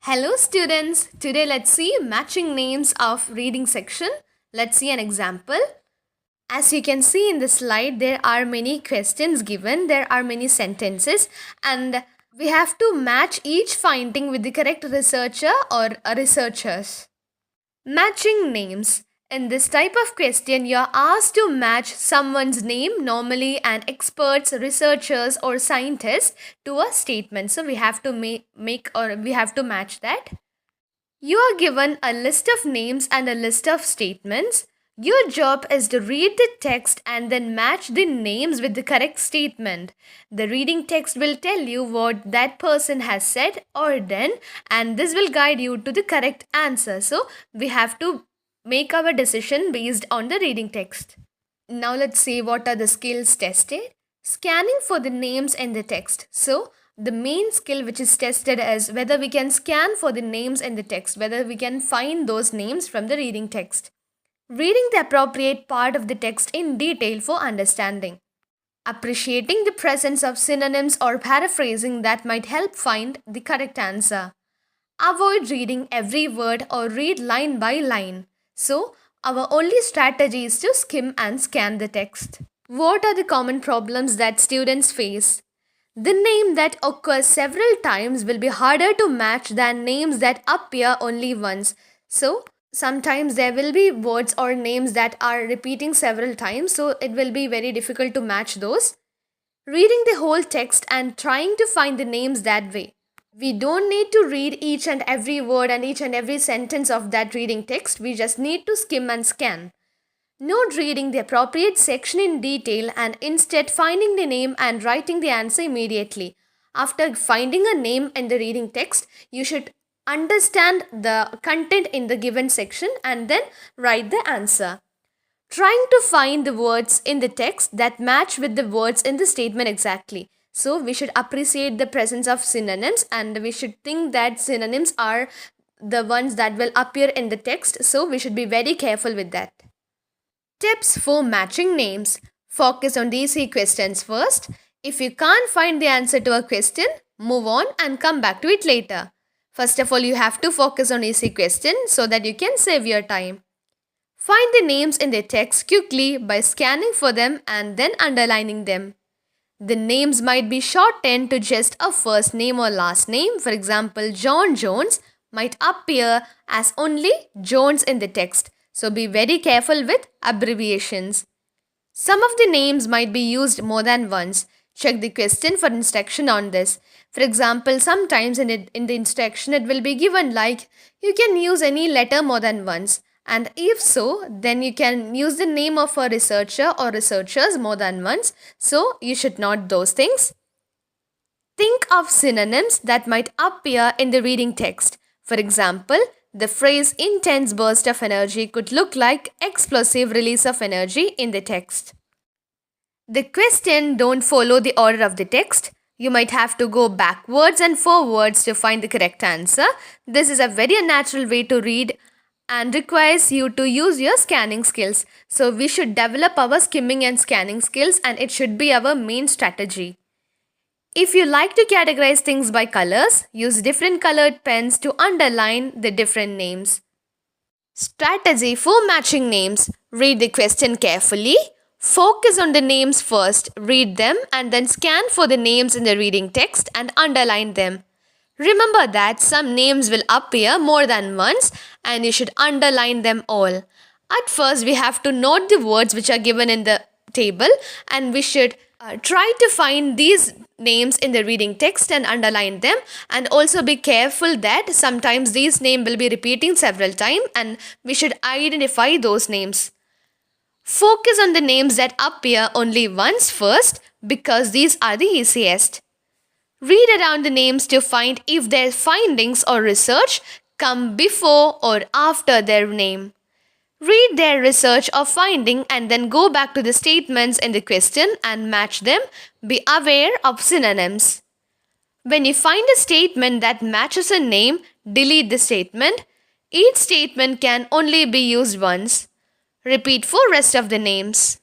Hello students, today let's see matching names of reading section. Let's see an example. As you can see in the slide, there are many questions given, there are many sentences, and we have to match each finding with the correct researcher or researchers. Matching names. In this type of question, you are asked to match someone's name, normally an experts, researchers or scientists, to a statement. So we have to we have to match that. You are given a list of names and a list of statements. Your job is to read the text and then match the names with the correct statement. The reading text will tell you what that person has said or done, and this will guide you to the correct answer. So, we have to make our decision based on the reading text. Now, let's see what are the skills tested. Scanning for the names in the text. So, the main skill which is tested is whether we can scan for the names in the text, whether we can find those names from the reading text. Reading the appropriate part of the text in detail for understanding. Appreciating the presence of synonyms or paraphrasing that might help find the correct answer. Avoid reading every word or read line by line. So, our only strategy is to skim and scan the text. What are the common problems that students face? The name that occurs several times will be harder to match than names that appear only once. So, sometimes there will be words or names that are repeating several times, so it will be very difficult to match those. Reading the whole text and trying to find the names that way. We don't need to read each and every word and each and every sentence of that reading text. We just need to skim and scan. Note reading the appropriate section in detail and instead finding the name and writing the answer immediately. After finding a name in the reading text, you should understand the content in the given section and then write the answer. Trying to find the words in the text that match with the words in the statement exactly. So we should appreciate the presence of synonyms and we should think that synonyms are the ones that will appear in the text. So we should be very careful with that. Tips for matching names. Focus on these questions first. If you can't find the answer to a question, move on and come back to it later. First of all, you have to focus on easy question so that you can save your time. Find the names in the text quickly by scanning for them and then underlining them. The names might be shortened to just a first name or last name. For example, John Jones might appear as only Jones in the text. So be very careful with abbreviations. Some of the names might be used more than once. Check the question for instruction on this. For example, sometimes in the instruction it will be given like you can use any letter more than once. And if so, then you can use the name of a researcher or researchers more than once. So you should note those things. Think of synonyms that might appear in the reading text. For example, the phrase intense burst of energy could look like explosive release of energy in the text. The question don't follow the order of the text. You might have to go backwards and forwards to find the correct answer. This is a very unnatural way to read and requires you to use your scanning skills. So we should develop our skimming and scanning skills and it should be our main strategy. If you like to categorize things by colors, use different colored pens to underline the different names. Strategy for matching names. Read the question carefully. Focus on the names first. Read them and then scan for the names in the reading text and underline them. Remember that some names will appear more than once and you should underline them all. At first, we have to note the words which are given in the table and we should try to find these names in the reading text and underline them, and also be careful that sometimes these names will be repeating several times and we should identify those names. Focus on the names that appear only once first because these are the easiest. Read around the names to find if their findings or research come before or after their name. Read their research or finding and then go back to the statements in the question and match them. Be aware of synonyms. When you find a statement that matches a name, delete the statement. Each statement can only be used once. Repeat for rest of the names.